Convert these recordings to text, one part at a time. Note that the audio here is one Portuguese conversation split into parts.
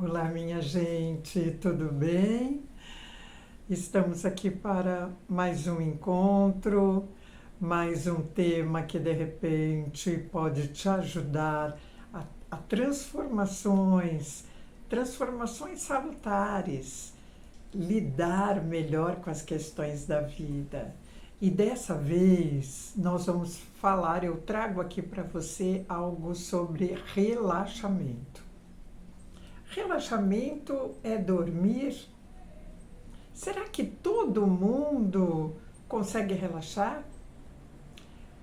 Olá, minha gente, tudo bem? Estamos aqui para mais um encontro, mais um tema que de repente pode te ajudar a transformações salutares, lidar melhor com as questões da vida. E dessa vez nós vamos falar, eu trago aqui para você algo sobre relaxamento. Relaxamento é dormir? Será que todo mundo consegue relaxar?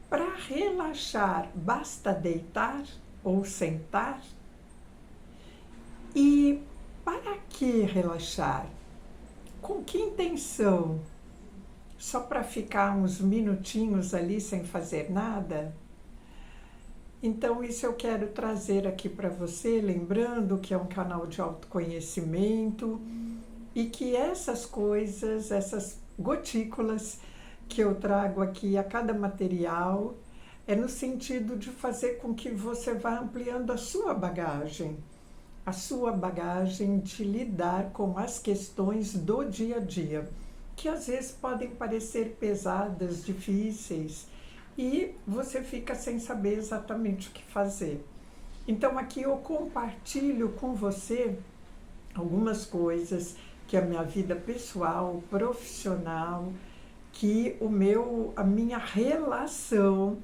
Para relaxar, basta deitar ou sentar? E para que relaxar? Com que intenção? Só para ficar uns minutinhos ali sem fazer nada? Então, isso eu quero trazer aqui para você, lembrando que é um canal de autoconhecimento e que essas coisas, essas gotículas que eu trago aqui a cada material, é no sentido de fazer com que você vá ampliando a sua bagagem de lidar com as questões do dia a dia, que às vezes podem parecer pesadas, difíceis, e você fica sem saber exatamente o que fazer. Então aqui eu compartilho com você algumas coisas que a minha vida pessoal, profissional, que a minha relação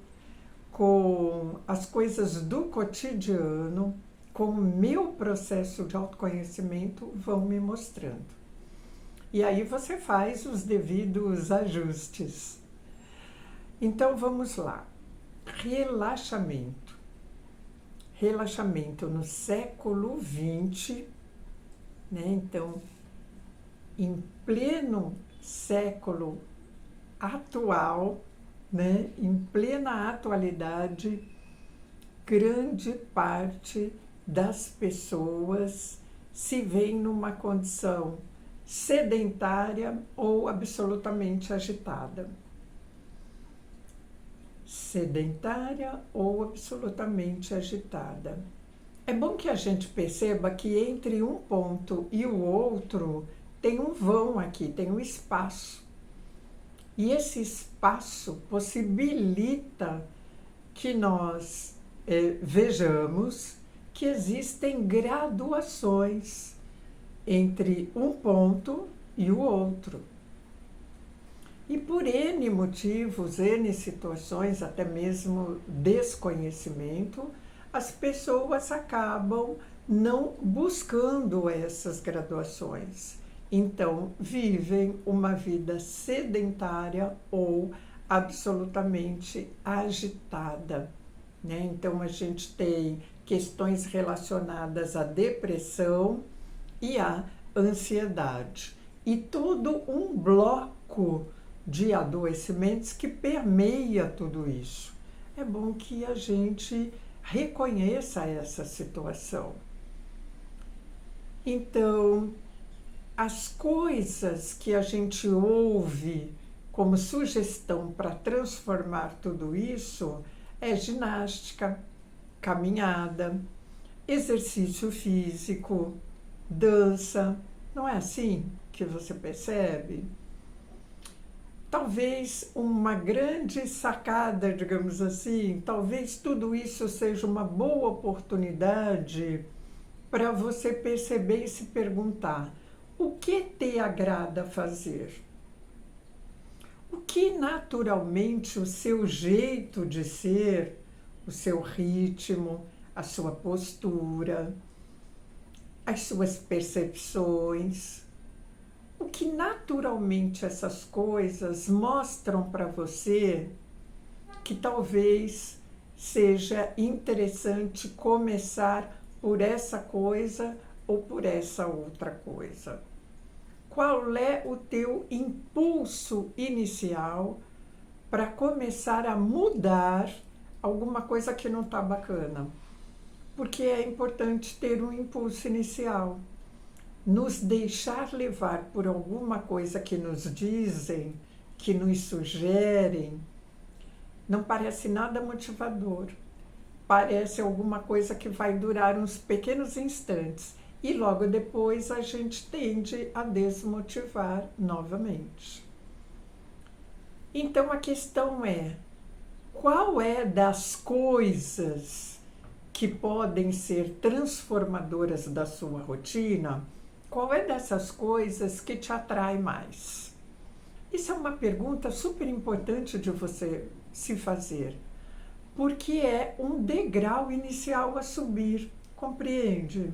com as coisas do cotidiano, com o meu processo de autoconhecimento vão me mostrando. E aí você faz os devidos ajustes. Então vamos lá. Relaxamento. Relaxamento no século XX, né? Então, em pleno século atual, né? Em plena atualidade, grande parte das pessoas se veem numa condição sedentária ou absolutamente agitada. Sedentária ou absolutamente agitada. É bom que a gente perceba que entre um ponto e o outro tem um vão aqui, tem um espaço. E esse espaço possibilita que nós vejamos que existem graduações entre um ponto e o outro. E por N motivos, N situações, até mesmo desconhecimento, as pessoas acabam não buscando essas graduações. Então, vivem uma vida sedentária ou absolutamente agitada, né? Então, a gente tem questões relacionadas à depressão e à ansiedade. E todo um bloco de adoecimentos que permeia tudo isso. É bom que a gente reconheça essa situação. Então, as coisas que a gente ouve como sugestão para transformar tudo isso é ginástica, caminhada, exercício físico, dança. Não é assim que você percebe? Talvez uma grande sacada, digamos assim, talvez tudo isso seja uma boa oportunidade para você perceber e se perguntar: o que te agrada fazer? O que naturalmente o seu jeito de ser, o seu ritmo, a sua postura, as suas percepções, o que naturalmente essas coisas mostram para você que talvez seja interessante começar por essa coisa ou por essa outra coisa. Qual é o teu impulso inicial para começar a mudar alguma coisa que não está bacana? Porque é importante ter um impulso inicial. Nos deixar levar por alguma coisa que nos dizem, que nos sugerem, não parece nada motivador. Parece alguma coisa que vai durar uns pequenos instantes e logo depois a gente tende a desmotivar novamente. Então a questão é, qual é das coisas que podem ser transformadoras da sua rotina, qual é dessas coisas que te atrai mais? Isso é uma pergunta super importante de você se fazer, porque é um degrau inicial a subir, compreende?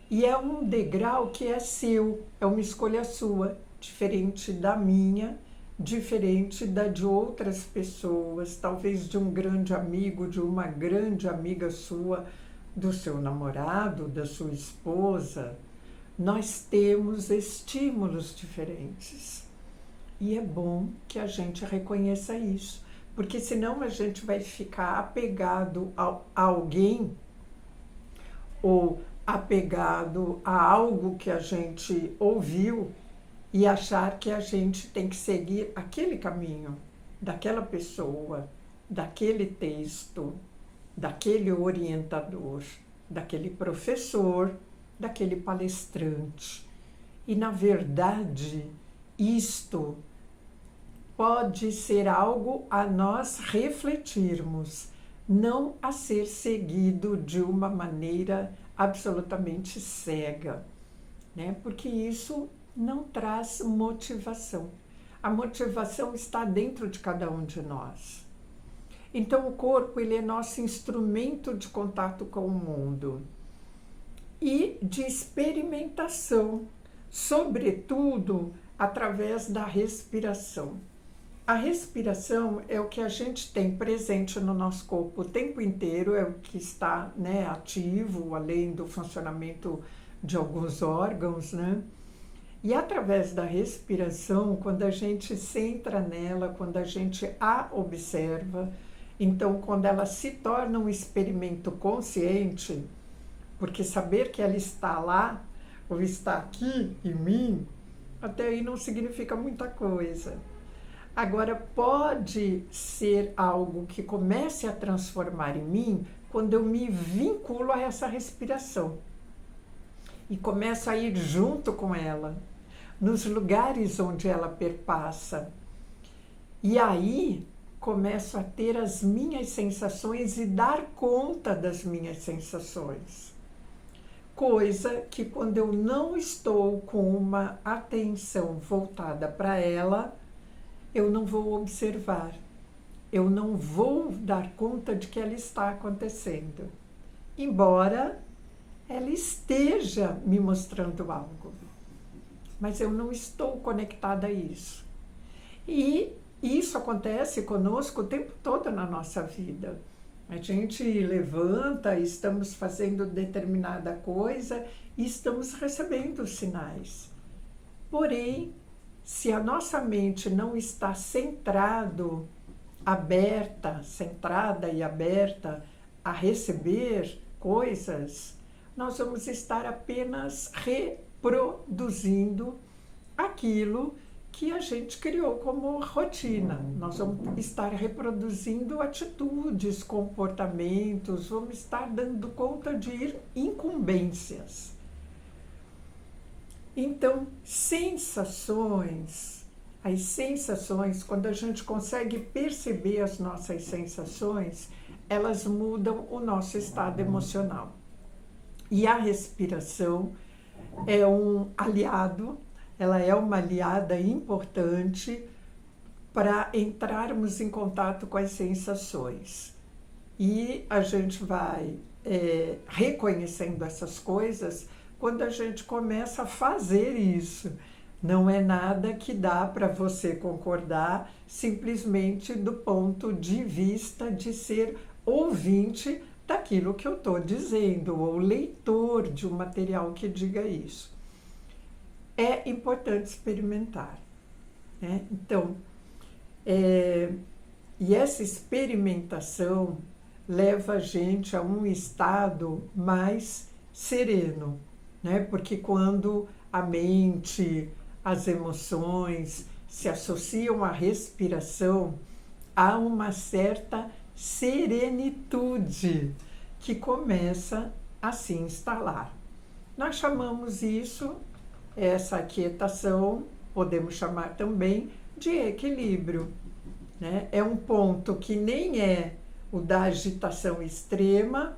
E é um degrau que é seu, é uma escolha sua, diferente da minha, diferente da de outras pessoas, talvez de um grande amigo, de uma grande amiga sua, do seu namorado, da sua esposa. Nós temos estímulos diferentes. E é bom que a gente reconheça isso, porque senão a gente vai ficar apegado a alguém ou apegado a algo que a gente ouviu e achar que a gente tem que seguir aquele caminho, daquela pessoa, daquele texto, daquele orientador, daquele professor, daquele palestrante. E, na verdade, isto pode ser algo a nós refletirmos, não a ser seguido de uma maneira absolutamente cega, né? Porque isso não traz motivação. A motivação está dentro de cada um de nós. Então o corpo, ele é nosso instrumento de contato com o mundo e de experimentação, sobretudo através da respiração. A respiração é o que a gente tem presente no nosso corpo o tempo inteiro, é o que está, né, ativo, além do funcionamento de alguns órgãos, né? E através da respiração, quando a gente centra nela, quando a gente a observa, então quando ela se torna um experimento consciente, porque saber que ela está lá, ou está aqui em mim, até aí não significa muita coisa. Agora, pode ser algo que comece a transformar em mim quando eu me vinculo a essa respiração e começo a ir junto com ela, nos lugares onde ela perpassa. E aí começo a ter as minhas sensações e dar conta das minhas sensações. Coisa que quando eu não estou com uma atenção voltada para ela, eu não vou observar, eu não vou dar conta de que ela está acontecendo, embora ela esteja me mostrando algo, mas eu não estou conectada a isso. E isso acontece conosco o tempo todo na nossa vida. A gente levanta, estamos fazendo determinada coisa e estamos recebendo sinais. Porém, se a nossa mente não está centrada e aberta a receber coisas, nós vamos estar apenas reproduzindo aquilo que a gente criou como rotina. Nós vamos estar reproduzindo atitudes, comportamentos, vamos estar dando conta de incumbências. Então, as sensações, quando a gente consegue perceber as nossas sensações, elas mudam o nosso estado emocional. E a respiração é um aliado, ela é uma aliada importante para entrarmos em contato com as sensações. E a gente vai reconhecendo essas coisas quando a gente começa a fazer isso. Não é nada que dá para você concordar simplesmente do ponto de vista de ser ouvinte daquilo que eu estou dizendo, ou leitor de um material que diga isso. É importante experimentar, né? Então, e essa experimentação leva a gente a um estado mais sereno, né? Porque quando a mente, as emoções se associam à respiração, há uma certa serenitude que começa a se instalar. Nós chamamos isso, essa aquietação, podemos chamar também de equilíbrio, né? É um ponto que nem é o da agitação extrema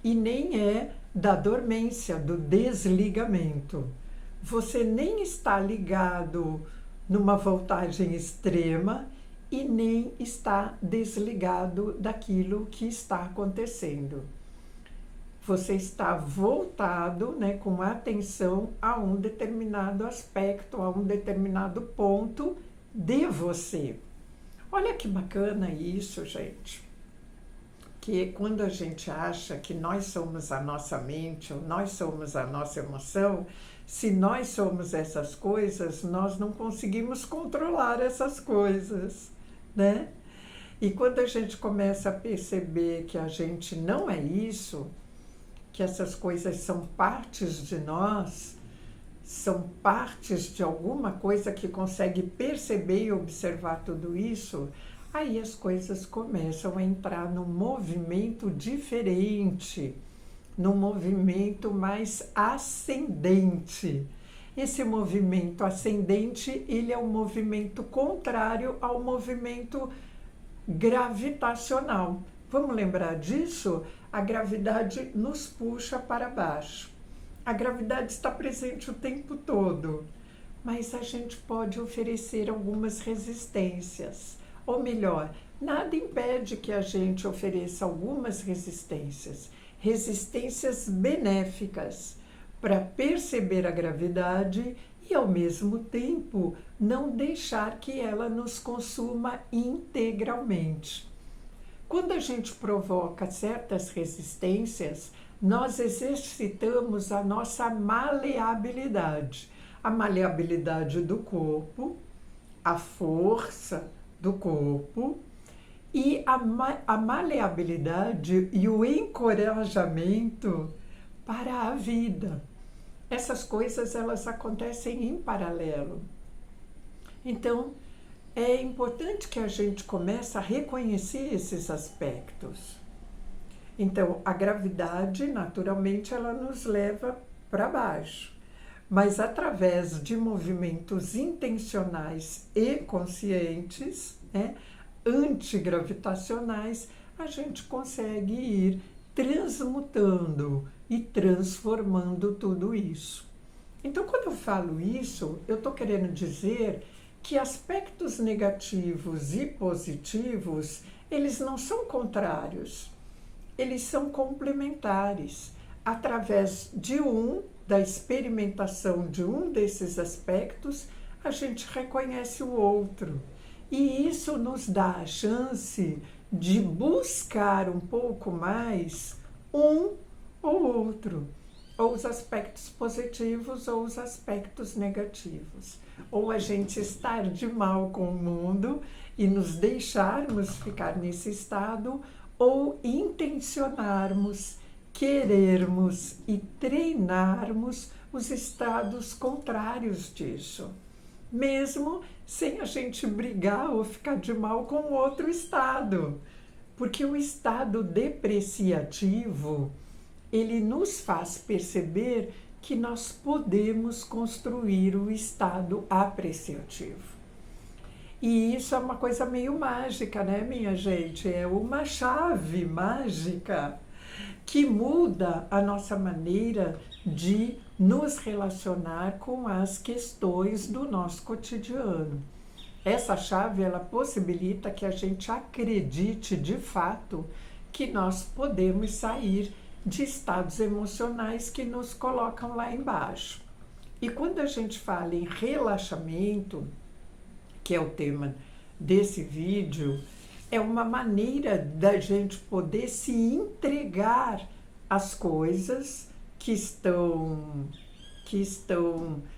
e nem é da dormência, do desligamento. Você nem está ligado numa voltagem extrema e nem está desligado daquilo que está acontecendo. Você está voltado, né, com atenção a um determinado aspecto, a um determinado ponto de você. Olha que bacana isso, gente. Que quando a gente acha que nós somos a nossa mente, ou nós somos a nossa emoção, se nós somos essas coisas, nós não conseguimos controlar essas coisas, né? E quando a gente começa a perceber que a gente não é isso, que essas coisas são partes de nós, são partes de alguma coisa que consegue perceber e observar tudo isso, aí as coisas começam a entrar num movimento diferente, num movimento mais ascendente. Esse movimento ascendente, ele é um movimento contrário ao movimento gravitacional. Vamos lembrar disso? A gravidade nos puxa para baixo. A gravidade está presente o tempo todo, mas a gente pode oferecer algumas resistências. Ou melhor, nada impede que a gente ofereça algumas resistências, resistências benéficas, para perceber a gravidade e, ao mesmo tempo, não deixar que ela nos consuma integralmente. Quando a gente provoca certas resistências, nós exercitamos a nossa maleabilidade. A maleabilidade do corpo, a força do corpo e a maleabilidade e o encorajamento para a vida. Essas coisas, elas acontecem em paralelo. Então, é importante que a gente comece a reconhecer esses aspectos. Então, a gravidade, naturalmente, ela nos leva para baixo, mas através de movimentos intencionais e conscientes, né, antigravitacionais, a gente consegue ir transmutando e transformando tudo isso. Então, quando eu falo isso, eu estou querendo dizer que aspectos negativos e positivos, eles não são contrários, eles são complementares. Através da experimentação de um desses aspectos, a gente reconhece o outro. E isso nos dá a chance de buscar um pouco mais um ou outro, ou os aspectos positivos ou os aspectos negativos. Ou a gente estar de mal com o mundo e nos deixarmos ficar nesse estado, ou intencionarmos, querermos e treinarmos os estados contrários disso, mesmo sem a gente brigar ou ficar de mal com o outro estado, porque o estado depreciativo, ele nos faz perceber que nós podemos construir o estado apreciativo. E isso é uma coisa meio mágica, né, minha gente? É uma chave mágica que muda a nossa maneira de nos relacionar com as questões do nosso cotidiano. Essa chave, ela possibilita que a gente acredite de fato que nós podemos sair de estados emocionais que nos colocam lá embaixo. E quando a gente fala em relaxamento, que é o tema desse vídeo, é uma maneira da gente poder se entregar às coisas que estão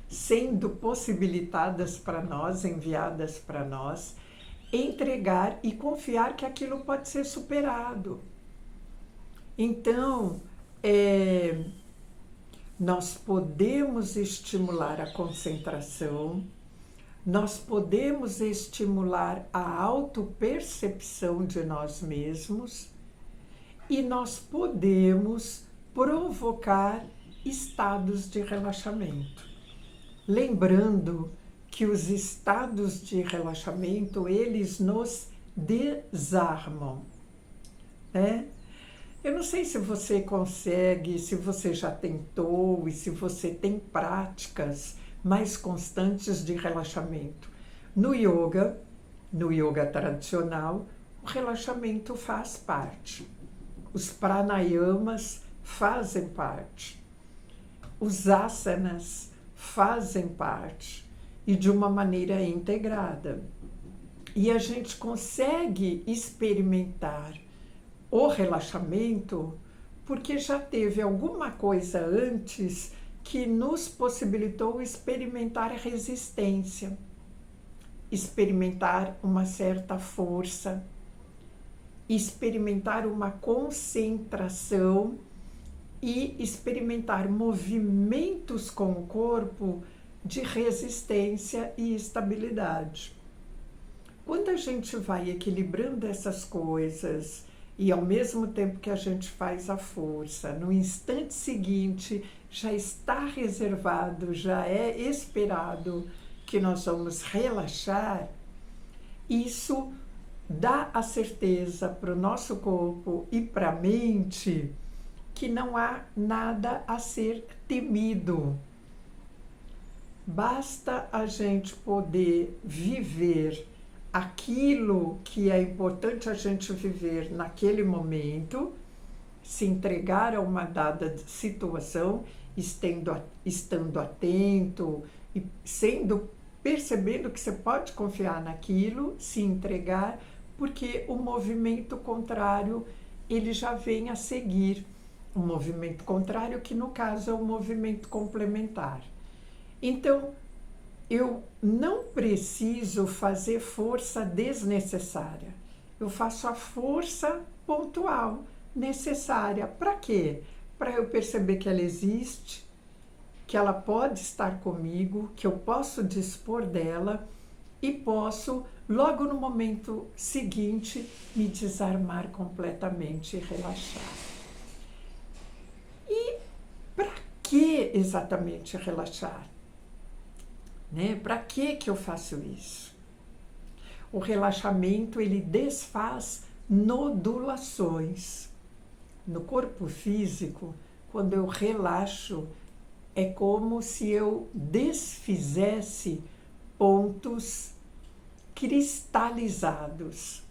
sendo possibilitadas para nós, enviadas para nós, entregar e confiar que aquilo pode ser superado. Então, nós podemos estimular a concentração, nós podemos estimular a autopercepção de nós mesmos e nós podemos provocar estados de relaxamento. Lembrando que os estados de relaxamento, eles nos desarmam, né? Eu não sei se você consegue, se você já tentou e se você tem práticas mais constantes de relaxamento. No yoga tradicional, o relaxamento faz parte. Os pranayamas fazem parte. Os asanas fazem parte e de uma maneira integrada. E a gente consegue experimentar o relaxamento porque já teve alguma coisa antes que nos possibilitou experimentar a resistência, experimentar uma certa força, experimentar uma concentração e experimentar movimentos com o corpo de resistência e estabilidade. Quando a gente vai equilibrando essas coisas e ao mesmo tempo que a gente faz a força, no instante seguinte já está reservado, já é esperado que nós vamos relaxar, isso dá a certeza para o nosso corpo e para a mente que não há nada a ser temido. Basta a gente poder viver aquilo que é importante a gente viver naquele momento, se entregar a uma dada situação, estando atento e percebendo que você pode confiar naquilo, se entregar, porque o movimento contrário, ele já vem a seguir. Um movimento contrário, que no caso é um movimento complementar. Então, eu não preciso fazer força desnecessária. Eu faço a força pontual, necessária. Para quê? Para eu perceber que ela existe, que ela pode estar comigo, que eu posso dispor dela e posso, logo no momento seguinte, me desarmar completamente e relaxar. E para que exatamente relaxar? Né? Para que eu faço isso? O relaxamento, ele desfaz nodulações. No corpo físico, quando eu relaxo, é como se eu desfizesse pontos cristalizados.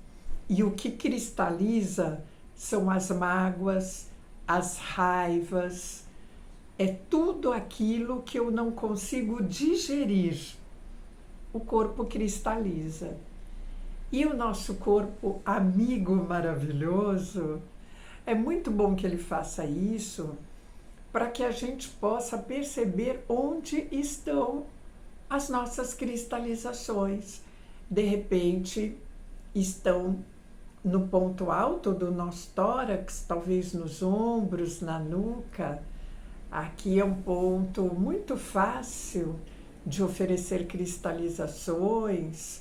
E o que cristaliza são as mágoas, as raivas, é tudo aquilo que eu não consigo digerir. O corpo cristaliza. E o nosso corpo amigo maravilhoso, é muito bom que ele faça isso, para que a gente possa perceber onde estão as nossas cristalizações. De repente, estão no ponto alto do nosso tórax, talvez nos ombros, na nuca. Aqui é um ponto muito fácil de oferecer cristalizações,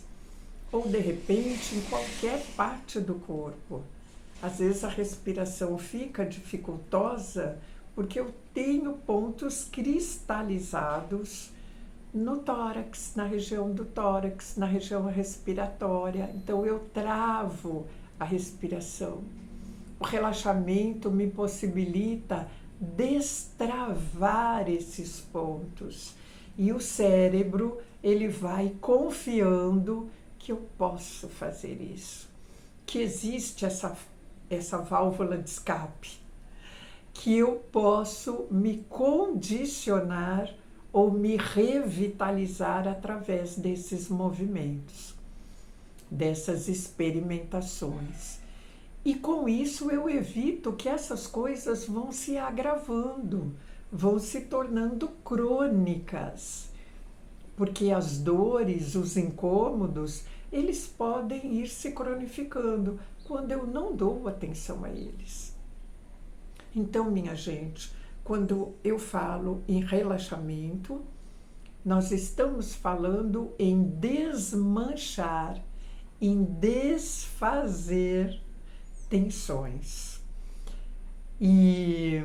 ou de repente em qualquer parte do corpo. Às vezes a respiração fica dificultosa porque eu tenho pontos cristalizados no tórax, na região do tórax, na região respiratória. Então eu travo a respiração. O relaxamento me possibilita destravar esses pontos. E o cérebro, ele vai confiando que eu posso fazer isso, que existe essa válvula de escape, que eu posso me condicionar ou me revitalizar através desses movimentos, dessas experimentações. E com isso eu evito que essas coisas vão se agravando, vão se tornando crônicas, porque as dores, os incômodos, eles podem ir se cronificando quando eu não dou atenção a eles. Então, minha gente, quando eu falo em relaxamento, nós estamos falando em desmanchar, em desfazer tensões. E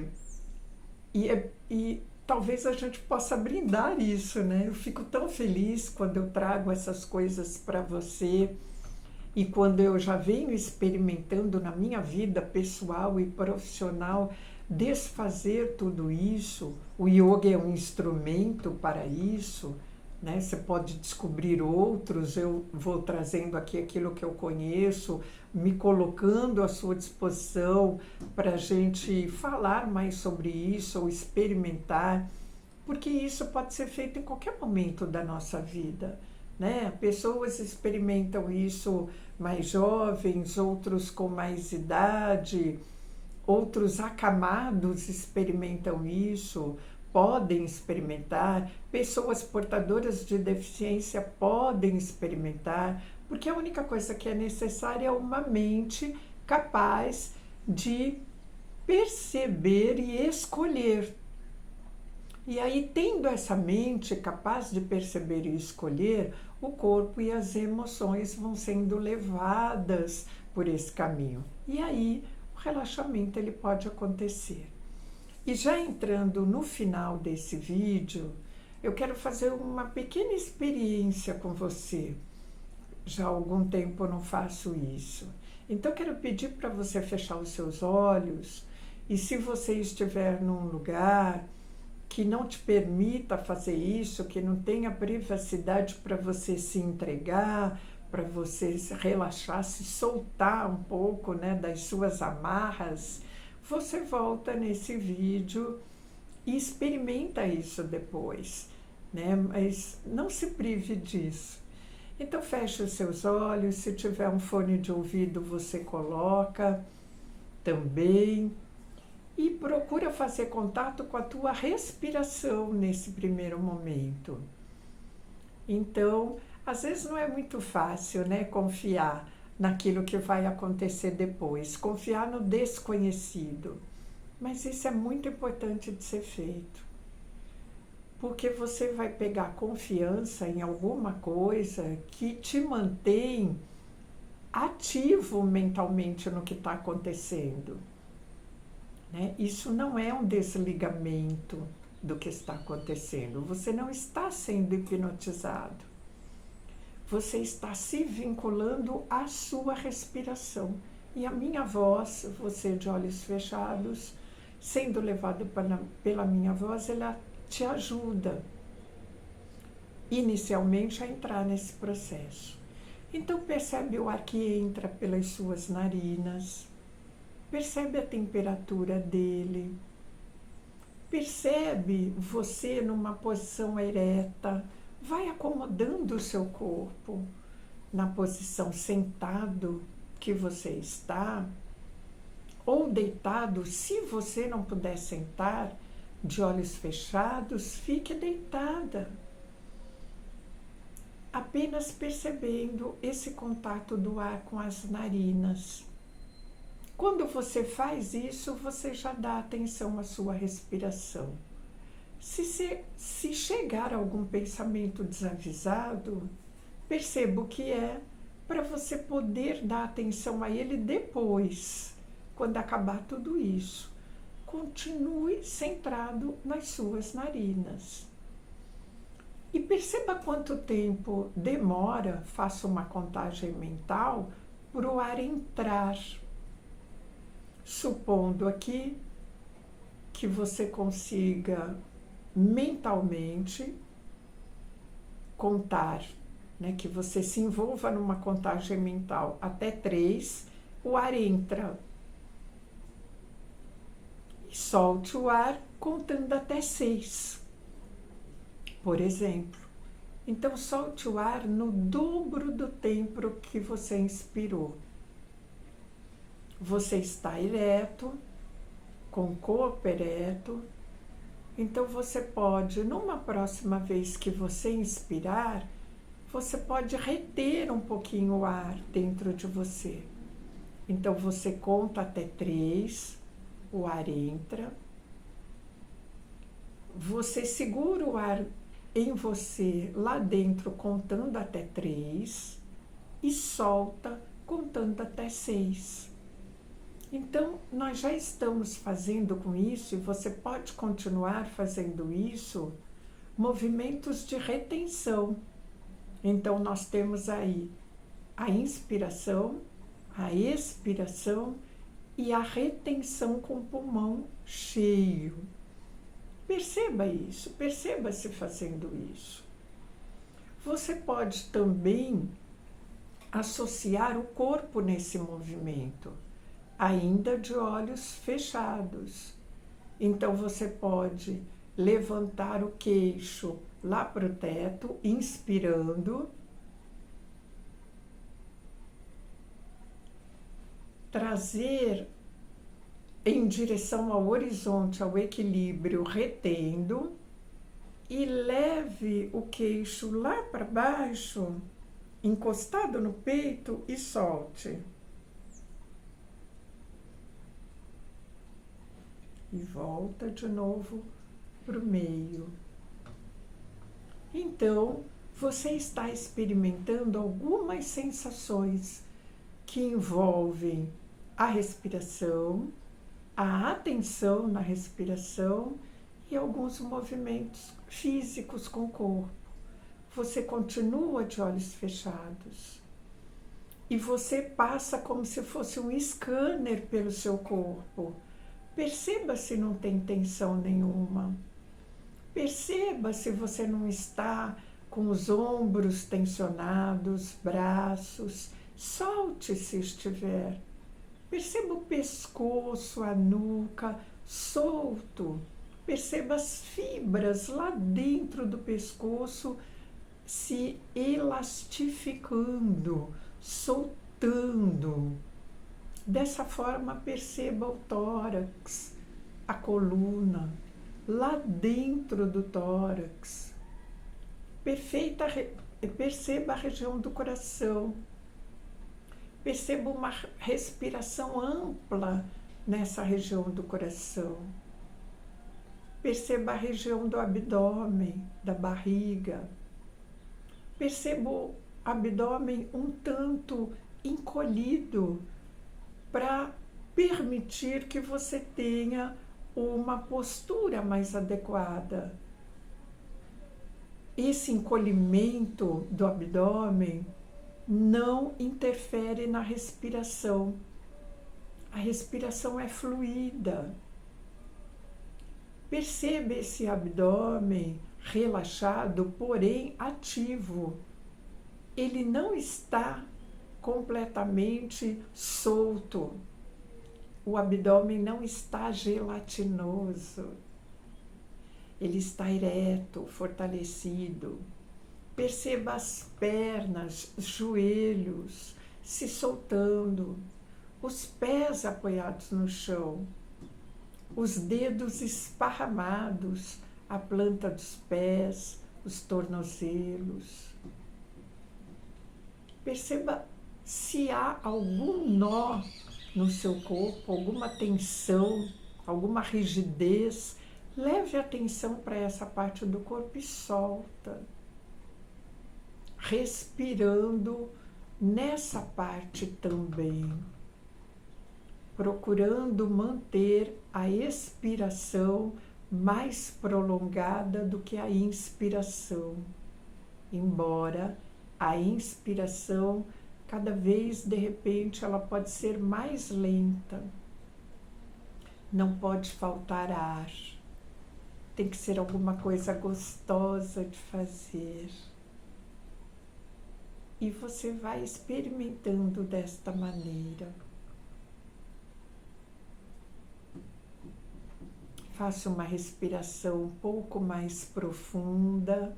E talvez a gente possa brindar isso, né? Eu fico tão feliz quando eu trago essas coisas para você e quando eu já venho experimentando na minha vida pessoal e profissional desfazer tudo isso. O yoga é um instrumento para isso, né? Você pode descobrir outros, eu vou trazendo aqui aquilo que eu conheço, me colocando à sua disposição para a gente falar mais sobre isso ou experimentar, porque isso pode ser feito em qualquer momento da nossa vida, né? Pessoas experimentam isso mais jovens, outros com mais idade, outros acamados experimentam isso, podem experimentar, pessoas portadoras de deficiência podem experimentar, porque a única coisa que é necessária é uma mente capaz de perceber e escolher. E aí, tendo essa mente capaz de perceber e escolher, o corpo e as emoções vão sendo levadas por esse caminho. E aí, o relaxamento ele pode acontecer. E já entrando no final desse vídeo, eu quero fazer uma pequena experiência com você. Já há algum tempo eu não faço isso. Então, eu quero pedir para você fechar os seus olhos e, se você estiver num lugar que não te permita fazer isso, que não tenha privacidade para você se entregar, para você se relaxar, se soltar um pouco, né, das suas amarras, você volta nesse vídeo e experimenta isso depois, né? Mas não se prive disso. Então feche os seus olhos, se tiver um fone de ouvido você coloca também. E procura fazer contato com a tua respiração nesse primeiro momento. Então, às vezes não é muito fácil, né, confiar naquilo que vai acontecer depois, confiar no desconhecido. Mas isso é muito importante de ser feito. Porque você vai pegar confiança em alguma coisa que te mantém ativo mentalmente no que está acontecendo. Né? Isso não é um desligamento do que está acontecendo. Você não está sendo hipnotizado. Você está se vinculando à sua respiração. E a minha voz, você de olhos fechados, sendo levado pela minha voz, ela te ajuda inicialmente a entrar nesse processo. Então percebe o ar que entra pelas suas narinas. Percebe a temperatura dele, percebe você numa posição ereta, vai acomodando o seu corpo na posição sentado que você está, ou deitado, se você não puder sentar, de olhos fechados, fique deitada. Apenas percebendo esse contato do ar com as narinas. Quando você faz isso, você já dá atenção à sua respiração. Se chegar algum pensamento desavisado, perceba o que é, para você poder dar atenção a ele depois, quando acabar tudo isso. Continue centrado nas suas narinas. E perceba quanto tempo demora, faça uma contagem mental, para o ar entrar. Supondo aqui que você consiga mentalmente contar, né, que você se envolva numa contagem mental até 3, o ar entra. E solte o ar contando até 6, por exemplo. Então solte o ar no dobro do tempo que você inspirou. Você está ereto, com o corpo ereto, então você pode, numa próxima vez que você inspirar, você pode reter um pouquinho o ar dentro de você. Então você conta até 3, o ar entra, você segura o ar em você lá dentro contando até 3 e solta contando até 6. Então, nós já estamos fazendo com isso, e você pode continuar fazendo isso, movimentos de retenção. Então, nós temos aí a inspiração, a expiração e a retenção com o pulmão cheio. Perceba isso, perceba-se fazendo isso. Você pode também associar o corpo nesse movimento, ainda de olhos fechados. Então você pode levantar o queixo lá para o teto, inspirando, trazer em direção ao horizonte, ao equilíbrio, retendo, e leve o queixo lá para baixo, encostado no peito, e solte. E volta de novo para o meio. Então, você está experimentando algumas sensações que envolvem a respiração, a atenção na respiração e alguns movimentos físicos com o corpo. Você continua de olhos fechados e você passa como se fosse um scanner pelo seu corpo. Perceba se não tem tensão nenhuma. Perceba se você não está com os ombros tensionados, braços. Solte se estiver. Perceba o pescoço, a nuca, solto. Perceba as fibras lá dentro do pescoço se elastificando, soltando. Dessa forma, perceba o tórax, a coluna, lá dentro do tórax. Perceba a região do coração. Perceba uma respiração ampla nessa região do coração. Perceba a região do abdômen, da barriga. Perceba o abdômen um tanto encolhido para permitir que você tenha uma postura mais adequada. Esse encolhimento do abdômen não interfere na respiração. A respiração é fluida. Perceba esse abdômen relaxado, porém ativo. Ele não está completamente solto. O abdômen não está gelatinoso. Ele está ereto, fortalecido. Perceba as pernas, os joelhos se soltando, os pés apoiados no chão, os dedos esparramados, a planta dos pés, os tornozelos. Perceba se há algum nó no seu corpo, alguma tensão, alguma rigidez. Leve a atenção para essa parte do corpo e solta. Respirando nessa parte também. Procurando manter a expiração mais prolongada do que a inspiração. Embora a inspiração, cada vez, de repente, ela pode ser mais lenta. Não pode faltar ar. Tem que ser alguma coisa gostosa de fazer. E você vai experimentando desta maneira. Faça uma respiração um pouco mais profunda.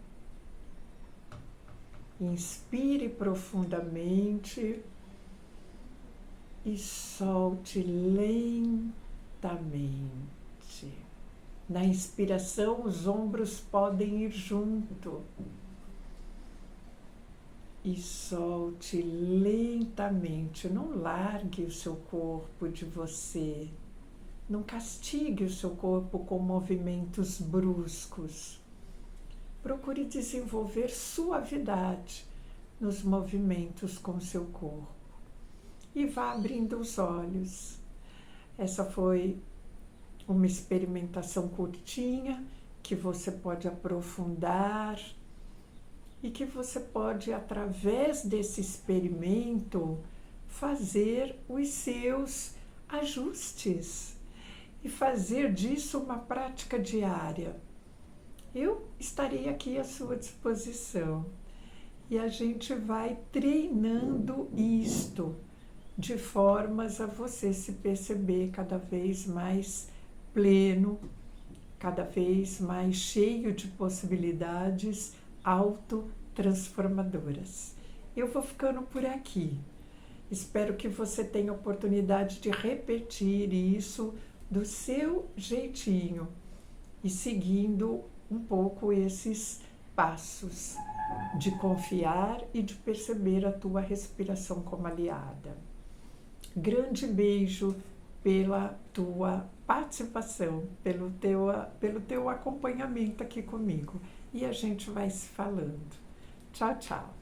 Inspire profundamente e solte lentamente. Na inspiração, os ombros podem ir junto. E solte lentamente. Não largue o seu corpo de você. Não castigue o seu corpo com movimentos bruscos. Procure desenvolver suavidade nos movimentos com o seu corpo. E vá abrindo os olhos. Essa foi uma experimentação curtinha que você pode aprofundar e que você pode, através desse experimento, fazer os seus ajustes e fazer disso uma prática diária. Eu estarei aqui à sua disposição e a gente vai treinando isto de formas a você se perceber cada vez mais pleno, cada vez mais cheio de possibilidades autotransformadoras. Eu vou ficando por aqui. Espero que você tenha a oportunidade de repetir isso do seu jeitinho e seguindo um pouco esses passos de confiar e de perceber a tua respiração como aliada. Grande beijo pela tua participação, pelo teu acompanhamento aqui comigo. E a gente vai se falando. Tchau, tchau.